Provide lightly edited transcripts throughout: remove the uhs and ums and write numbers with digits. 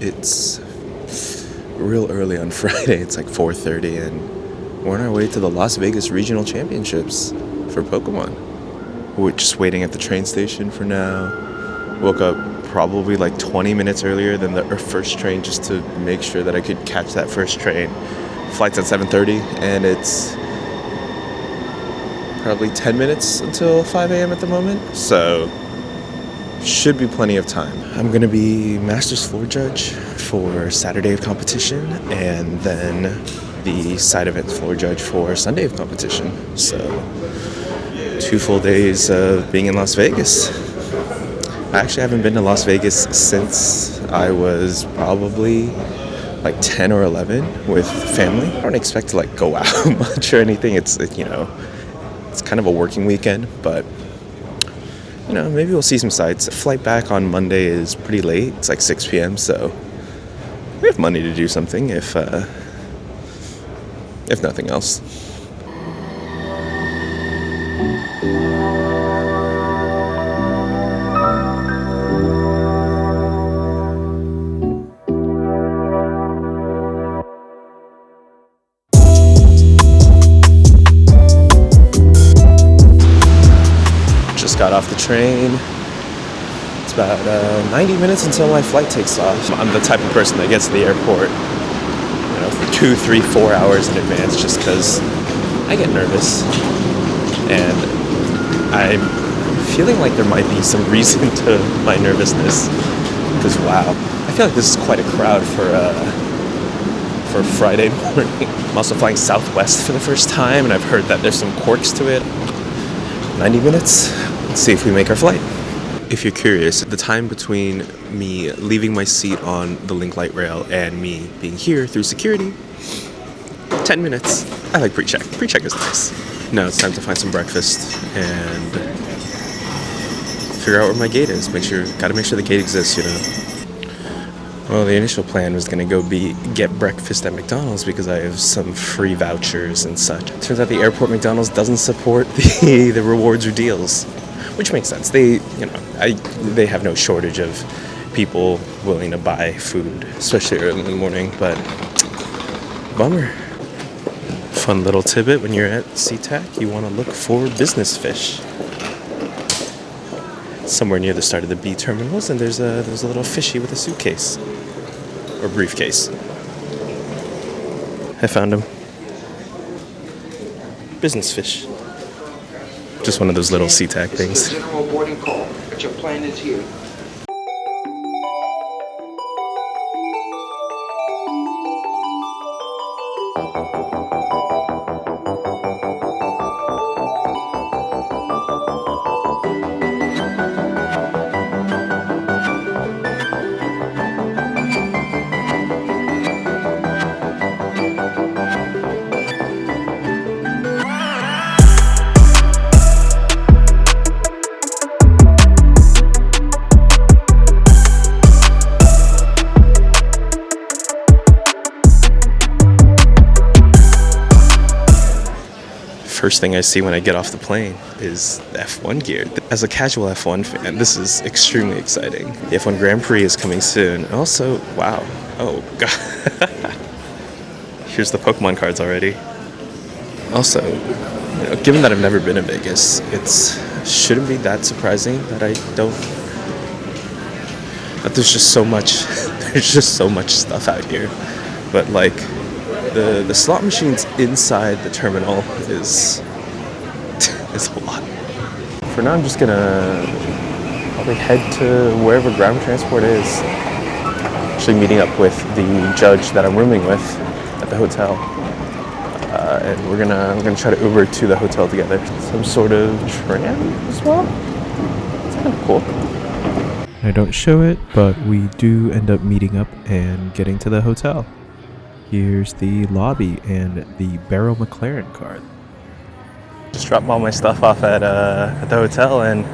It's real early on Friday. It's like 4:30, and we're on our way to the Las Vegas Regional Championships for Pokemon. We're just waiting at the train station for now. Woke up probably like 20 minutes earlier than the first train just to make sure that I could catch that first train. Flight's at 7:30, and it's probably 10 minutes until 5 a.m. at the moment, so should be plenty of time. I'm gonna be Masters floor judge for Saturday of competition, and then the side event floor judge for Sunday of competition. So 2 full days of being in Las Vegas. I actually haven't been to Las Vegas since I was probably like 10 or 11 with family. I don't expect to like go out much or anything. It's kind of a working weekend, but maybe we'll see some sights. Flight back on Monday is pretty late. It's like 6 p.m. So we have money to do something if nothing else. Just got off the train. It's about 90 minutes until my flight takes off. I'm the type of person that gets to the airport, for 2, 3, 4 hours in advance, just because I get nervous, and I'm feeling like there might be some reason to my nervousness. Because wow, I feel like this is quite a crowd for Friday morning. I'm also flying Southwest for the first time, and I've heard that there's some quirks to it. 90 minutes. Let's see if we make our flight. If you're curious, the time between me leaving my seat on the link light rail and me being here through security, 10 minutes. I like pre-check. Pre-check is nice. Now it's time to find some breakfast and figure out where my gate is. Gotta make sure the gate exists, Well, the initial plan was gonna go get breakfast at McDonald's because I have some free vouchers and such. Turns out the airport McDonald's doesn't support the rewards or deals, which makes sense. They have no shortage of people willing to buy food, especially early in the morning, but bummer. Fun little tidbit: when you're at SeaTac, you want to look for business fish. Somewhere near the start of the B terminals, and there's a little fishy with a suitcase or briefcase. I found him. Business fish. Just one of those little SeaTac things. This is a general boarding call, but your plane is here. First thing I see when I get off the plane is the F1 gear. As a casual F1 fan, this is extremely exciting. The F1 Grand Prix is coming soon. Also, wow. Oh, God. Here's the Pokemon cards already. Also, given that I've never been to Vegas, it shouldn't be that surprising that there's just so much stuff out here. But like, the slot machines inside the terminal is a lot. For now, I'm just gonna probably head to wherever ground transport is. Actually meeting up with the judge that I'm rooming with at the hotel, and we're gonna try to Uber to the hotel together. Some sort of tram as well. It's kind of cool. I don't show it, but we do end up meeting up and getting to the hotel. Here's the lobby and the Barrow McLaren card. Just dropped all my stuff off at the hotel and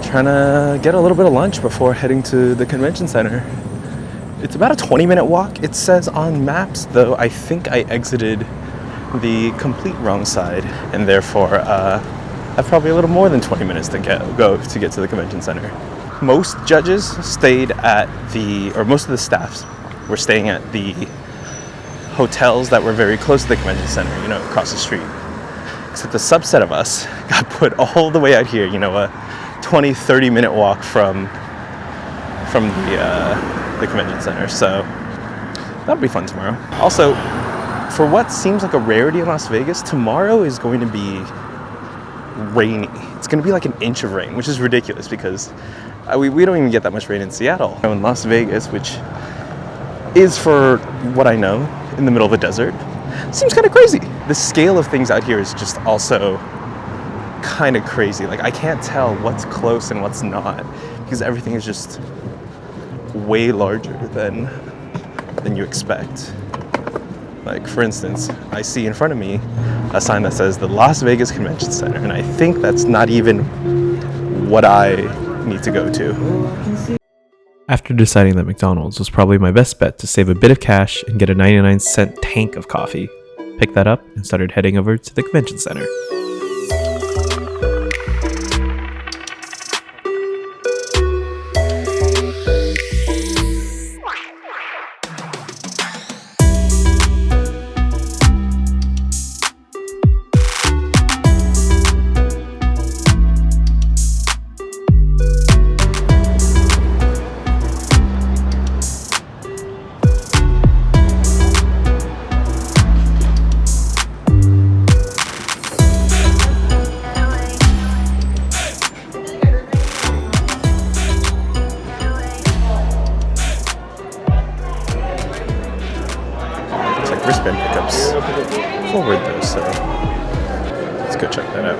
trying to get a little bit of lunch before heading to the convention center. It's about a 20-minute walk, it says on maps, though I think I exited the complete wrong side, and therefore I have probably a little more than 20 minutes to get to the convention center. most judges stayed at or most of the staffs were staying at the hotels that were very close to the convention center, across the street. Except a subset of us got put all the way out here, a 20-30 minute walk from the convention center. So that'll be fun tomorrow. Also, for what seems like a rarity in Las Vegas, tomorrow is going to be rainy. It's going to be like an inch of rain, which is ridiculous because we don't even get that much rain in Seattle. In Las Vegas, which is, for what I know, in the middle of a desert, seems kind of crazy. The scale of things out here is just also kind of crazy. Like, I can't tell what's close and what's not because everything is just way larger than you expect. Like, for instance, I see in front of me a sign that says the Las Vegas Convention Center, and I think that's not even what I need to go to. After deciding that McDonald's was probably my best bet to save a bit of cash and get a 99-cent tank of coffee, picked that up and started heading over to the convention center. Wristband pickups forward though, so let's go check that out.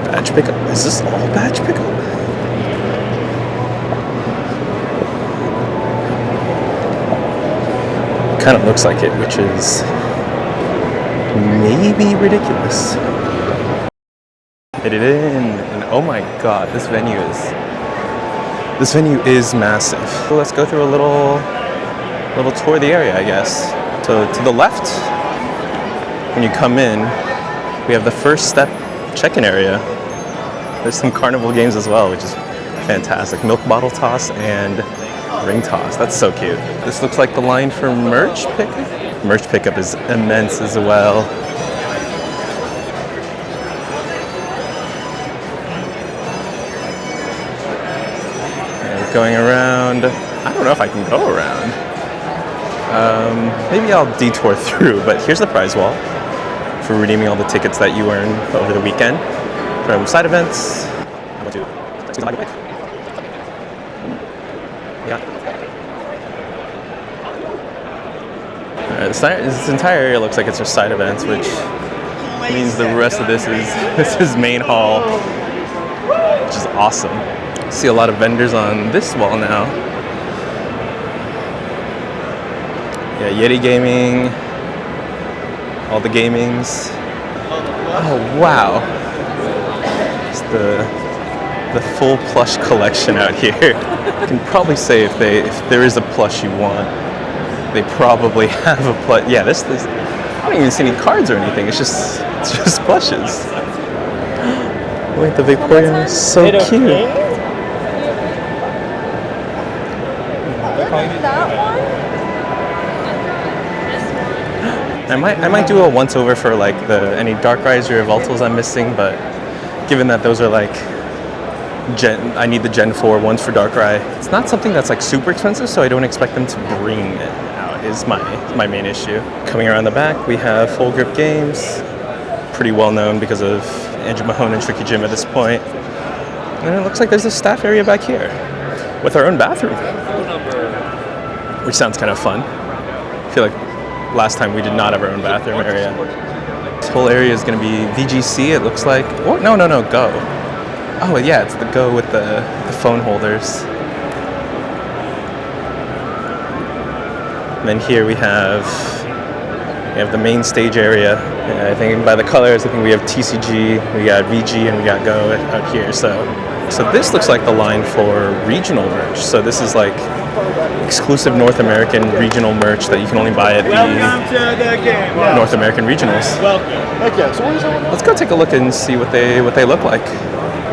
Badge pickup? Is this all badge pickup? Kind of looks like it, which is maybe ridiculous. Hit it in, and oh my god, this venue is massive. So let's go through a little tour of the area, I guess. To the left, when you come in, we have the first step check-in area. There's some carnival games as well, which is fantastic. Milk bottle toss and ring toss. That's so cute. This looks like the line for merch pickup. Merch pickup is immense as well. And going around. I don't know if I can go around. Maybe I'll detour through, but here's the prize wall for redeeming all the tickets that you earn over the weekend from side events. I want to squeeze the light away. Yeah. This entire area looks like it's just side events, which means the rest of this is main hall, which is awesome. See a lot of vendors on this wall now. Yeah, Yeti Gaming, all the gamings. Oh wow, it's the full plush collection out here. I can probably say if there is a plush you want, they probably have a plush. Yeah, this I don't even see any cards or anything. It's just plushes. Wait, the Victorian is so cute. I might do a once over for like any Darkrise or Revoltals I'm missing, but given that those are like I need the Gen 4 ones for Darkrai. It's not something that's like super expensive, so I don't expect them to bring it out is my main issue. Coming around the back, we have Full Grip Games, pretty well known because of Andrew Mahone and Tricky Jim at this point. And it looks like there's a staff area back here with our own bathroom, which sounds kind of fun. I feel like last time we did not have our own bathroom area. This whole area is going to be VGC, it looks like. Oh, no, Go. Oh, yeah, it's the Go with the phone holders. And then here we have the main stage area. And I think by the colors, I think we have TCG, we got VG, and we got Go out here. So So this looks like the line for regional merch. So this is like exclusive North American regional merch that you can only buy at the North American regionals. Let's go take a look and see what they look like.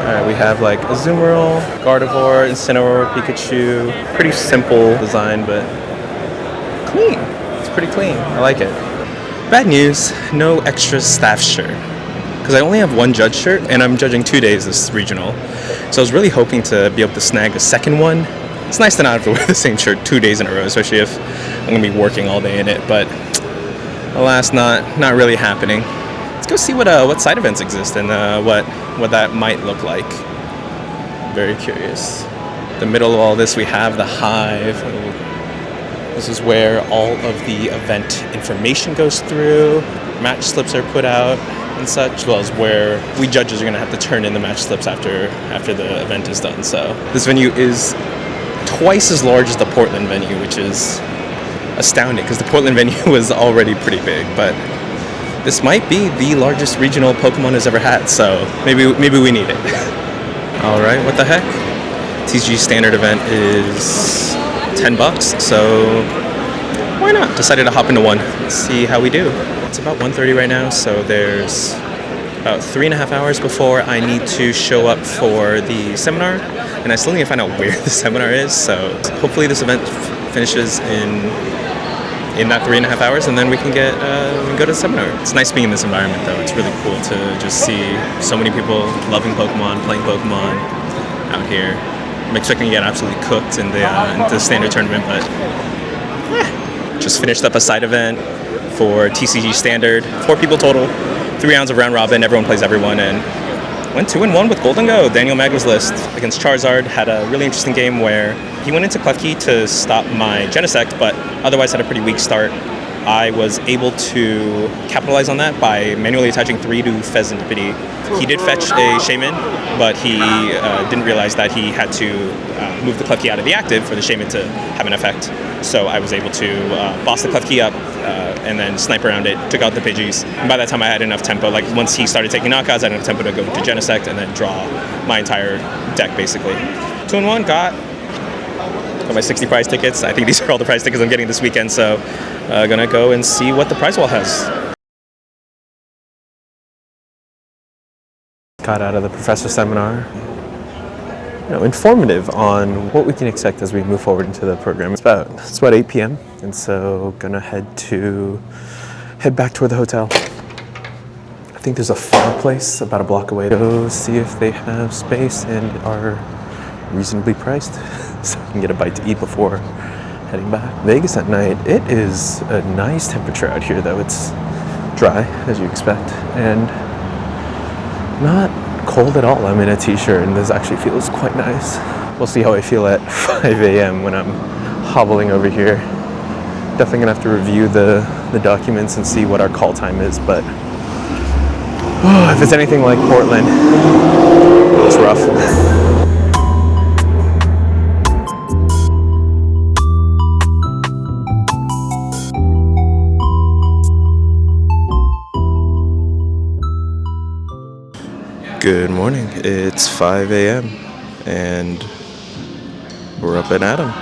Alright, we have like Azumarill, Gardevoir, Incineroar, Pikachu. Pretty simple design, but clean. It's pretty clean. I like it. Bad news, no extra staff shirt. Because I only have one judge shirt, and I'm judging 2 days this regional. So I was really hoping to be able to snag a second one. It's nice to not have to wear the same shirt 2 days in a row, especially if I'm going to be working all day in it. But alas, not really happening. Let's go see what side events exist and what that might look like. Very curious. In the middle of all this, we have the Hive. This is where all of the event information goes through. Match slips are put out and such, as well as where we judges are going to have to turn in the match slips after the event is done. So this venue is twice as large as the Portland venue, which is astounding because the Portland venue was already pretty big, but this might be the largest regional Pokemon has ever had, so maybe we need it. All right, what the heck? TCG standard event is $10, so why not? Decided to hop into one. Let's see how we do. It's about 1:30 right now, so there's about 3.5 hours before I need to show up for the seminar, and I still need to find out where the seminar is, so hopefully this event finishes in that 3.5 hours, and then we can go to the seminar. It's nice being in this environment, though. It's really cool to just see so many people loving Pokemon, playing Pokemon out here. I'm expecting to get absolutely cooked in the standard tournament, but just finished up a side event for TCG Standard. 4 people total, 3 rounds of round robin. Everyone plays everyone, and went 2-1 with Golden Go. Daniel Magna's list against Charizard had a really interesting game where he went into Klefki to stop my Genesect, but otherwise had a pretty weak start. I was able to capitalize on that by manually attaching 3 to Pheasantipity. He did fetch a Shaman, but he didn't realize that he had to move the Klefki out of the active for the Shaman to have an effect. So I was able to boss the Klefki up and then snipe around it, took out the Pidgeys. And by that time I had enough tempo, like once he started taking knockouts, I had enough tempo to go into Genesect and then draw my entire deck basically. 2-1, got my 60 prize tickets. I think these are all the prize tickets I'm getting this weekend, so gonna go and see what the prize wall has. Got out of the professor seminar. Informative on what we can expect as we move forward into the program. It's about 8 p.m. and so gonna head back toward the hotel. I think there's a fireplace about a block away. Go see if they have space and are reasonably priced, so I can get a bite to eat before heading back. Vegas at night, it is a nice temperature out here, though. It's dry, as you expect, and not cold at all. I'm in a t-shirt, and this actually feels quite nice. We'll see how I feel at 5 a.m. when I'm hobbling over here. Definitely gonna have to review the documents and see what our call time is, but if it's anything like Portland, it's rough. Good morning. It's 5 a.m. and we're up and at 'em.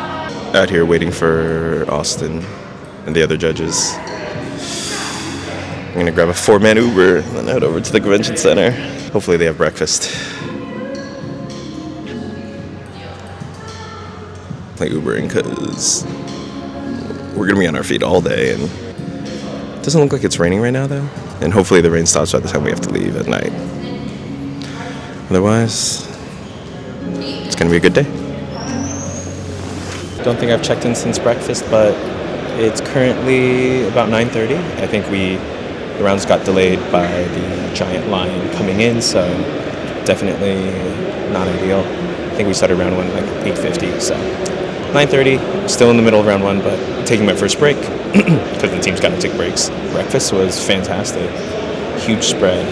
Out here waiting for Austin and the other judges. I'm gonna grab a 4-man Uber and then head over to the convention center. Hopefully they have breakfast. Like Ubering because we're gonna be on our feet all day, and it doesn't look like it's raining right now though. And hopefully the rain stops by the time we have to leave at night. Otherwise, it's gonna be a good day. Don't think I've checked in since breakfast, but it's currently about 9:30. I think the rounds got delayed by the giant line coming in, so definitely not ideal. I think we started round 1 like 8:50, so 9:30. Still in the middle of round 1, but taking my first break because the team's got to take breaks. Breakfast was fantastic. Huge spread.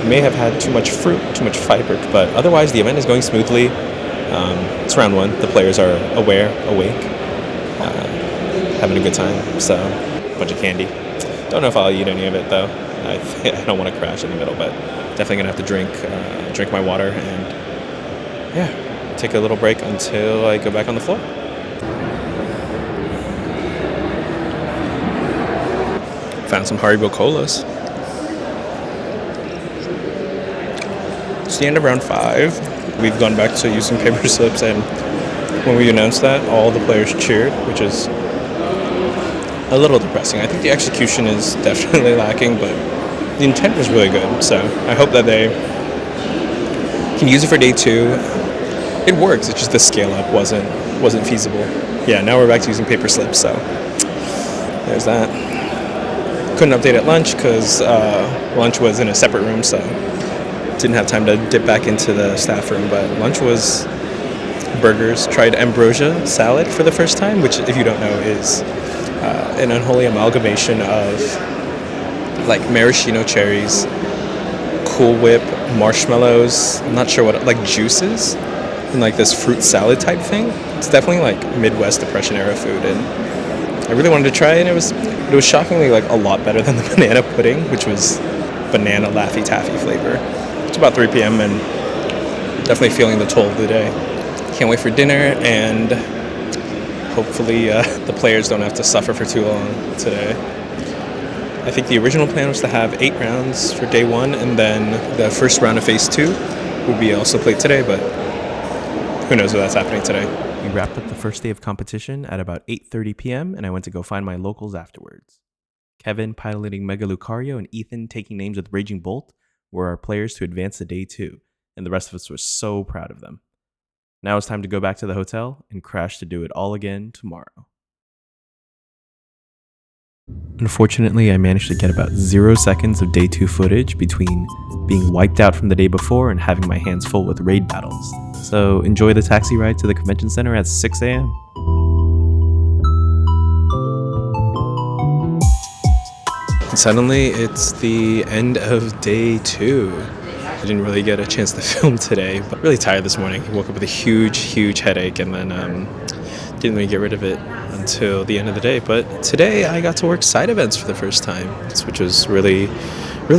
May have had too much fruit, too much fiber, but otherwise the event is going smoothly. It's round 1. The players are awake, having a good time. So, a bunch of candy. Don't know if I'll eat any of it though. I don't want to crash in the middle, but definitely gonna have to drink my water and yeah, take a little break until I go back on the floor. Found some Haribo colas. It's the end of round 5. We've gone back to using paper slips, and when we announced that, all the players cheered, which is a little depressing. I think the execution is definitely lacking, but the intent was really good. So I hope that they can use it for day 2. It works. It's just the scale up wasn't feasible. Yeah, now we're back to using paper slips. So there's that. Couldn't update at lunch because lunch was in a separate room, so didn't have time to dip back into the staff room. But lunch was burgers. Tried ambrosia salad for the first time, which, if you don't know, is an unholy amalgamation of like maraschino cherries, Cool Whip, marshmallows. I'm not sure what, like juices, and like this fruit salad type thing. It's definitely like Midwest Depression era food, and I really wanted to try it. And it was shockingly like a lot better than the banana pudding, which was banana Laffy Taffy flavor. It's about 3 p.m. and definitely feeling the toll of the day. Can't wait for dinner, and hopefully the players don't have to suffer for too long today. I think the original plan was to have 8 rounds for day 1, and then the first round of phase 2 would be also played today, but who knows if that's happening today. We wrapped up the first day of competition at about 8:30 p.m. and I went to go find my locals afterwards. Kevin piloting Mega Lucario and Ethan taking names with Raging Bolt were our players to advance to day 2, and the rest of us were so proud of them. Now it's time to go back to the hotel and crash to do it all again tomorrow. Unfortunately, I managed to get about 0 seconds of day 2 footage between being wiped out from the day before and having my hands full with raid battles. So enjoy the taxi ride to the convention center at 6 a.m. And suddenly, it's the end of day 2. I didn't really get a chance to film today, but really tired this morning. I woke up with a huge headache, and then didn't really get rid of it until the end of the day. But today, I got to work side events for the first time, which was really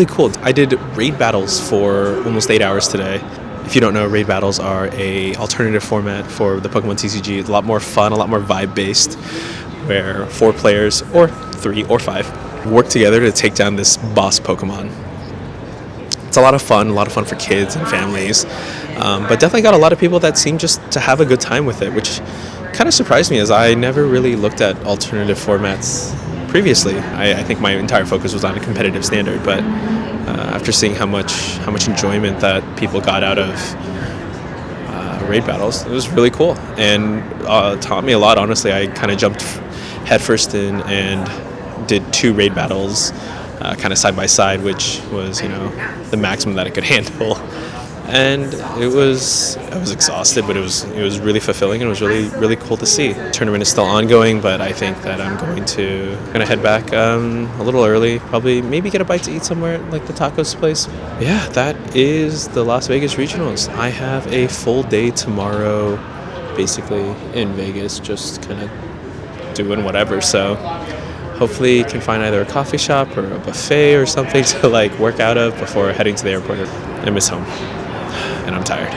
cool. I did raid battles for almost 8 hours today. If you don't know, raid battles are a alternative format for the Pokemon TCG. It's a lot more fun, a lot more vibe-based, where 4 players, or 3 or 5, work together to take down this boss Pokemon. It's a lot of fun for kids and families, but definitely got a lot of people that seem just to have a good time with it, which kind of surprised me, as I never really looked at alternative formats previously. I think my entire focus was on a competitive standard, but after seeing how much enjoyment that people got out of raid battles, it was really cool, and taught me a lot. Honestly, I kind of jumped headfirst in and did 2 raid battles kind of side by side, which was, the maximum that I could handle. And I was exhausted, but it was really fulfilling, and it was really cool to see. The tournament is still ongoing, but I think that I'm going to head back a little early, probably maybe get a bite to eat somewhere at like the tacos place. Yeah, that is the Las Vegas Regionals. I have a full day tomorrow, basically in Vegas, just kind of doing whatever. So hopefully can find either a coffee shop or a buffet or something to like work out of before heading to the airport. I miss home, and I'm tired.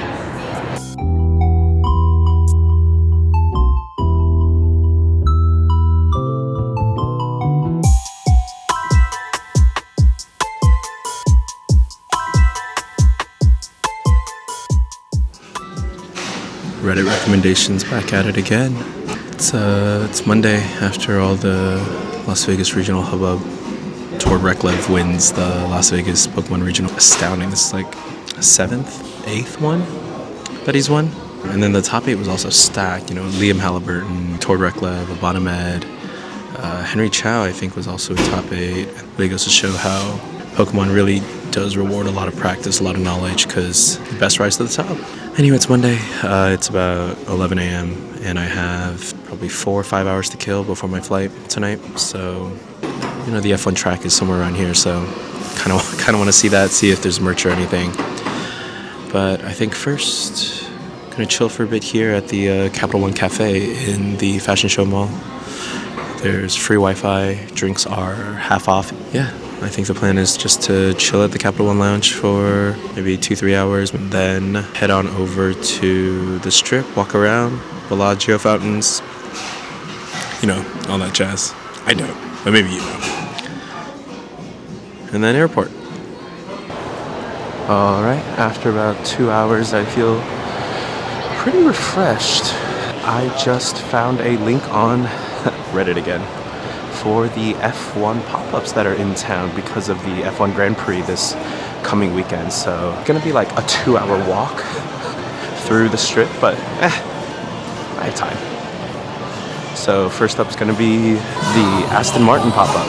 Reddit recommendations, back at it again. It's Monday after all the Las Vegas Regional hubbub. Tor Reklev wins the Las Vegas Pokemon Regional. Astounding. This is like 7th, 8th one that he's won. And then the top 8 was also stacked. Liam Halliburton, Tor Reklev, Abonamed, Henry Chow, I think, was also in top 8. But it goes to show how Pokemon really does reward a lot of practice, a lot of knowledge, because the best rise to the top. Anyway, it's Monday. It's about 11 a.m. and I have probably 4 or 5 hours to kill before my flight tonight. So, the F1 track is somewhere around here, so kind of want to see that, see if there's merch or anything. But I think first, gonna chill for a bit here at the Capital One Cafe in the Fashion Show Mall. There's free Wi-Fi. Drinks are half off. Yeah, I think the plan is just to chill at the Capital One Lounge for maybe 2-3 hours, then head on over to the Strip, walk around, Bellagio fountains, you know, all that jazz. I don't, but maybe you know. And then airport. Alright, after about 2 hours, I feel pretty refreshed. I just found a link on Reddit again for the F1 pop-ups that are in town because of the F1 Grand Prix this coming weekend. So it's gonna be like a 2-hour walk through the Strip, but I have time. So first up is gonna be the Aston Martin pop-up.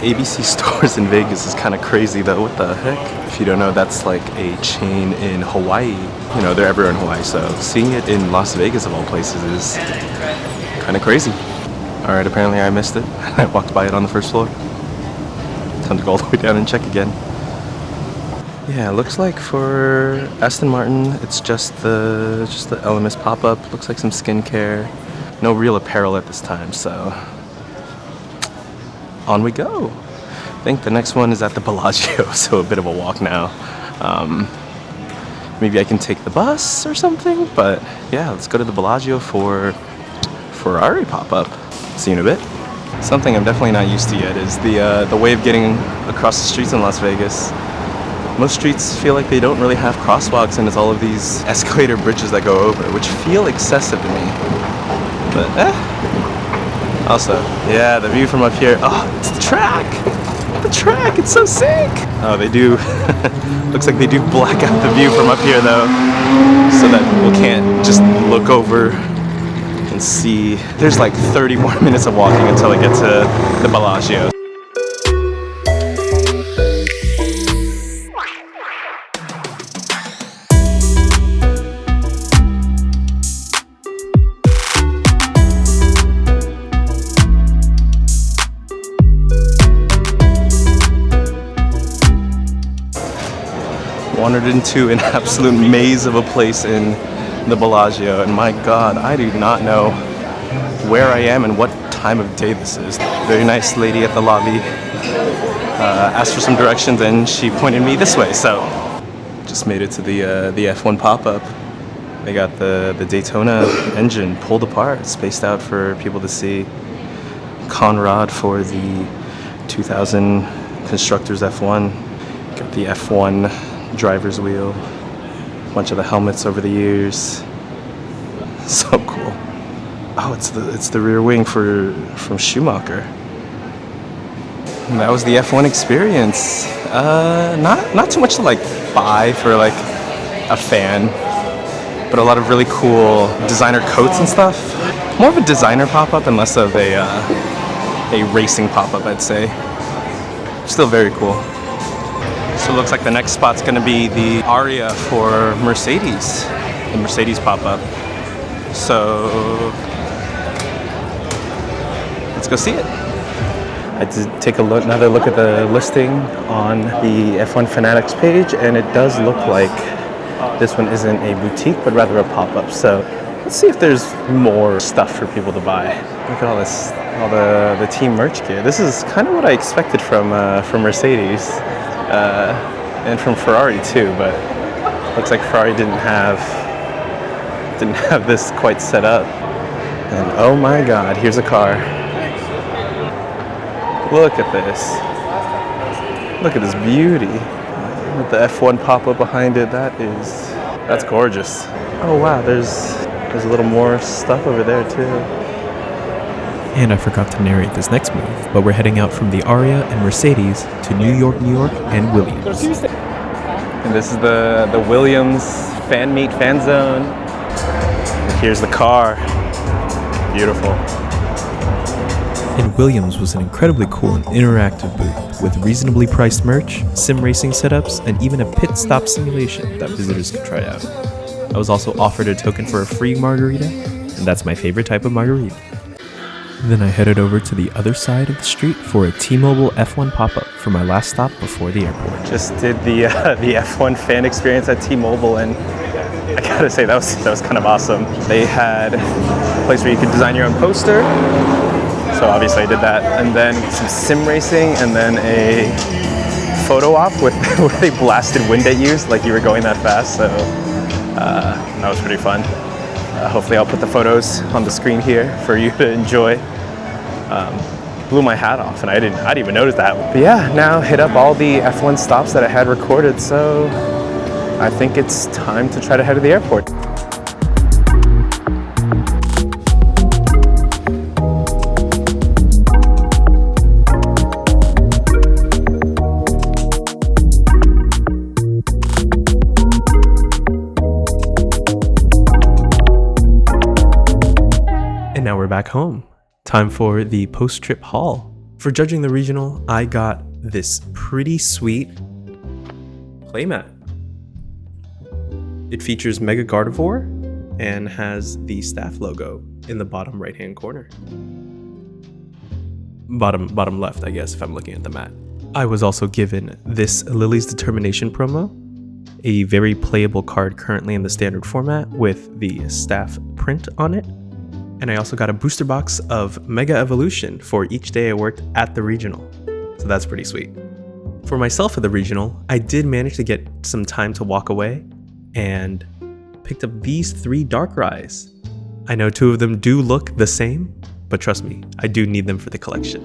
ABC stores in Vegas is kind of crazy though. What the heck? If you don't know, that's like a chain in Hawaii. You know, they're everywhere in Hawaii, so seeing it in Las Vegas of all places is kind of crazy. Alright, apparently I missed it. I walked by it on the first floor. Time to go all the way down and check again. Yeah, it looks like for Aston Martin, it's just the LMS pop-up. Looks like some skincare. No real apparel at this time, so on we go. I think the next one is at the Bellagio, so a bit of a walk now. Maybe I can take the bus or something, but yeah, let's go to the Bellagio for Ferrari pop-up. See you in a bit. Something I'm definitely not used to yet is the way of getting across the streets in Las Vegas. Most streets feel like they don't really have crosswalks, and it's all of these escalator bridges that go over, which feel excessive to me. But also, yeah, the view from up here. Oh, it's the track! The track, it's so sick! Oh, they do. Looks like they do black out the view from up here though, so that people can't just look over and see. There's like 30 more minutes of walking until I get to the Bellagio. Wandered into an absolute maze of a place in the Bellagio, and my god, I do not know where I am and what time of day this is. Very nice lady at the lobby asked for some directions and she pointed me this way, so just made it to the F1 pop-up. They got the Daytona engine pulled apart, spaced out for people to see. Conrad for the 2000 Constructors F1. Got the F1 driver's wheel, a bunch of the helmets over the years. So cool. Oh, it's the rear wing from Schumacher. And that was the F1 experience. Not too much to like buy for like a fan, but a lot of really cool designer coats and stuff. More of a designer pop-up and less of a racing pop-up, I'd say. Still very cool. So it looks like the next spot's gonna be the Aria for Mercedes, the Mercedes pop-up. So let's go see it. I did take another look at the listing on the F1 Fanatics page, and it does look like this one isn't a boutique, but rather a pop-up. So let's see if there's more stuff for people to buy. Look at all this, all the team merch gear. This is kind of what I expected from Mercedes. And from Ferrari too, but looks like Ferrari didn't have this quite set up. And oh my god, here's a car. Look at this. Look at this beauty. With the F1 pop-up behind it, that's gorgeous. Oh wow, there's a little more stuff over there too. And I forgot to narrate this next move, but we're heading out from the Aria and Mercedes to New York, and Williams. And this is the Williams fan meet, fan zone. And here's the car. Beautiful. And Williams was an incredibly cool and interactive booth with reasonably priced merch, sim racing setups, and even a pit stop simulation that visitors could try out. I was also offered a token for a free margarita, and that's my favorite type of margarita. Then I headed over to the other side of the street for a T-Mobile F1 pop-up for my last stop before the airport. Just did the F1 fan experience at T-Mobile, and I gotta say that was kind of awesome. They had a place where you could design your own poster, So obviously I did that, and then some sim racing, and then a photo op with where they blasted wind at you, like you were going that fast. So that was pretty fun. Hopefully I'll put the photos on the screen here for you to enjoy. Blew my hat off, and I didn't even notice that. But yeah, now hit up all the F1 stops that I had recorded, so I think it's time to try to head to the airport. And now we're back home. Time for the post-trip haul. For judging the regional, I got this pretty sweet playmat. It features Mega Gardevoir and has the staff logo in the bottom right-hand corner. Bottom left, I guess, if I'm looking at the mat. I was also given this Lily's Determination promo, a very playable card currently in the standard format with the staff print on it. And I also got a booster box of Mega Evolution for each day I worked at the regional. So that's pretty sweet. For myself at the regional, I did manage to get some time to walk away and picked up these 3 Darkrai's. I know 2 of them do look the same, but trust me, I do need them for the collection.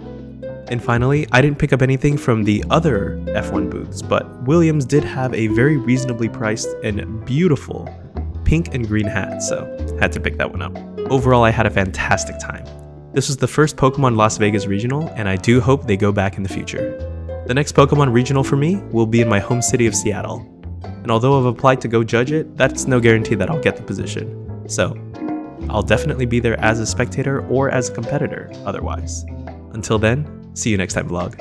And finally, I didn't pick up anything from the other F1 booths, but Williams did have a very reasonably priced and beautiful pink and green hat, so had to pick that one up. Overall, I had a fantastic time. This was the first Pokemon Las Vegas regional, and I do hope they go back in the future. The next Pokemon regional for me will be in my home city of Seattle. And although I've applied to go judge it, that's no guarantee that I'll get the position. So, I'll definitely be there as a spectator or as a competitor otherwise. Until then, see you next time, vlog.